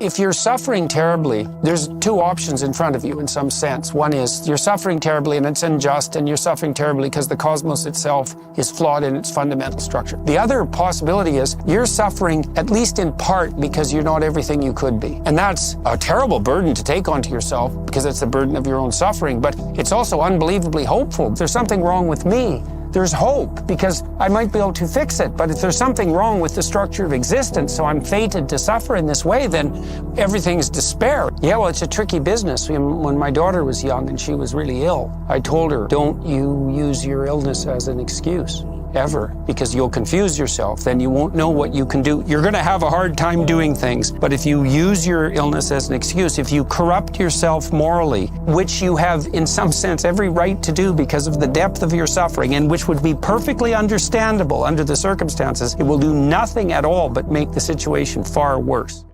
If you're suffering terribly, there's two options in front of you in some sense. One is you're suffering terribly and it's unjust, and you're suffering terribly because the cosmos itself is flawed in its fundamental structure. The other possibility is you're suffering at least in part because you're not everything you could be. And that's a terrible burden to take onto yourself because it's the burden of your own suffering, but it's also unbelievably hopeful. If there's something wrong with me, there's hope, because I might be able to fix it. But if there's something wrong with the structure of existence, so I'm fated to suffer in this way, then everything's despair. Yeah, well, it's a tricky business. When my daughter was young and she was really ill, I told her, don't you use your illness as an excuse. Ever, because you'll confuse yourself, then you won't know what you can do. You're going to have a hard time doing things, but if you use your illness as an excuse, if you corrupt yourself morally, which you have in some sense every right to do because of the depth of your suffering, and which would be perfectly understandable under the circumstances, it will do nothing at all but make the situation far worse.